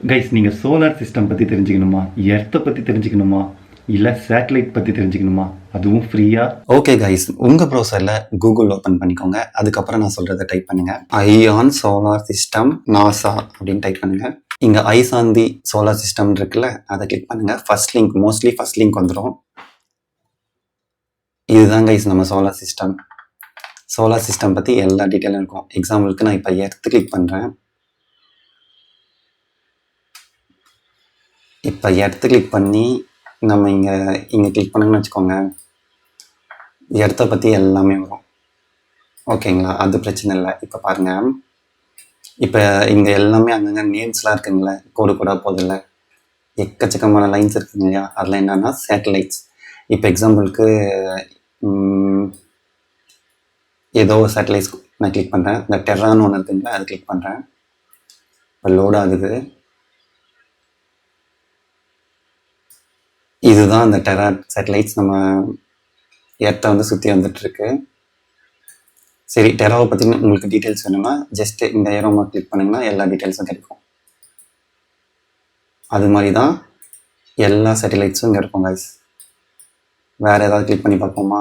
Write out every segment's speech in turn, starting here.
Guys, நீங்கள் solar system பற்றி தெரிஞ்சுக்கணுமா, எர்த்தை பற்றி தெரிஞ்சுக்கணுமா, இல்லை சேட்டலைட் பற்றி தெரிஞ்சுக்கணுமா, அதுவும் ஃப்ரீயாக? ஓகே கைஸ், உங்கள் ப்ரௌசரில் கூகுள் ஓப்பன் பண்ணிக்கோங்க. அதுக்கப்புறம் நான் சொல்கிறத டைப் பண்ணுங்கள். ஐயான் சோலார் சிஸ்டம் நாசா அப்படின்னு டைப் பண்ணுங்கள். இங்கே ஐசாந்தி சோலார் சிஸ்டம் இருக்குல்ல, அதை கிளிக் பண்ணுங்கள். First link, mostly first link வந்துடும். இதுதான் கைஸ் நம்ம சோலார் சிஸ்டம். சோலார் சிஸ்டம் பற்றி எல்லா டீட்டெயிலும் இருக்கும். எக்ஸாம்பிளுக்கு நான் இப்போ எர்த்து கிளிக் பண்ணுறேன். இப்போ எர்த்து கிளிக் பண்ணி நம்ம இங்கே கிளிக் பண்ணுங்கன்னு வச்சுக்கோங்க. எர்த்தை பற்றி எல்லாமே வரும். ஓகேங்களா, அது பிரச்சனை இல்லை. இப்போ பாருங்கள், இப்போ இங்கே எல்லாமே அங்கங்கே நேம்ஸ்லாம் இருக்குங்களே, கோடு கூட போதில்லை, எக்கச்சக்கமான லைன்ஸ் இருக்குங்க இல்லையா, அதில் என்னென்னா சேட்டலைட்ஸ். இப்போ எக்ஸாம்பிளுக்கு ஏதோ ஒரு சேட்டலைட்ஸ் நான் கிளிக் பண்ணுறேன். இந்த டெர்ரான்னு ஒன்று இருக்குங்களா, அது கிளிக் பண்ணுறேன். இப்போ லோட் ஆகுது. இதுதான் அந்த டெரா சேட்டலைட்ஸ் நம்ம எர்த்தை வந்து சுற்றி வந்துட்டுருக்கு. சரி, டெராவை பற்றி உங்களுக்கு டீட்டெயில்ஸ் வேணும்னா ஜஸ்ட் இந்த ஏரோமா கிளிக் பண்ணிங்கன்னா எல்லா டீட்டெயில்ஸும் கிடைக்கும். அது மாதிரி தான் எல்லா சேட்டலைட்ஸும் இங்கே இருக்கும் கைஸ். வேறு ஏதாவது கிளிக் பண்ணி பார்ப்போமா?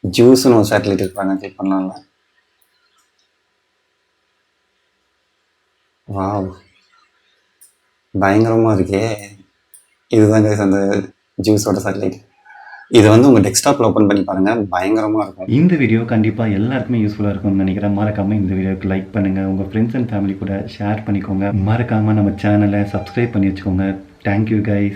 ஜூஸ்னு ஒரு சேட்டலைட் இருப்பாங்க, கிளிக் பண்ணலாம்ல. வாவ், பயங்கரமாக இருக்கே. இதுதான் கைஸ் அந்த ஜூஸோட சேட்டலைட். இது வந்து உங்கள் டெஸ்க்டாப்பில் ஓப்பன் பண்ணி பாருங்கள், பயங்கரமாக இருக்கும். இந்த வீடியோ கண்டிப்பாக எல்லாருக்குமே யூஸ்ஃபுல்லாக இருக்கும்னு நினைக்கிறேன். மறக்காமல் இந்த வீடியோக்கு லைக் பண்ணுங்கள், உங்கள் ஃப்ரெண்ட்ஸ் அண்ட் ஃபேமிலி கூட ஷேர் பண்ணிக்கோங்க. மறக்காமல் நம்ம சேனலை சப்ஸ்கிரைப் பண்ணி வச்சுக்கோங்க. Thank you guys.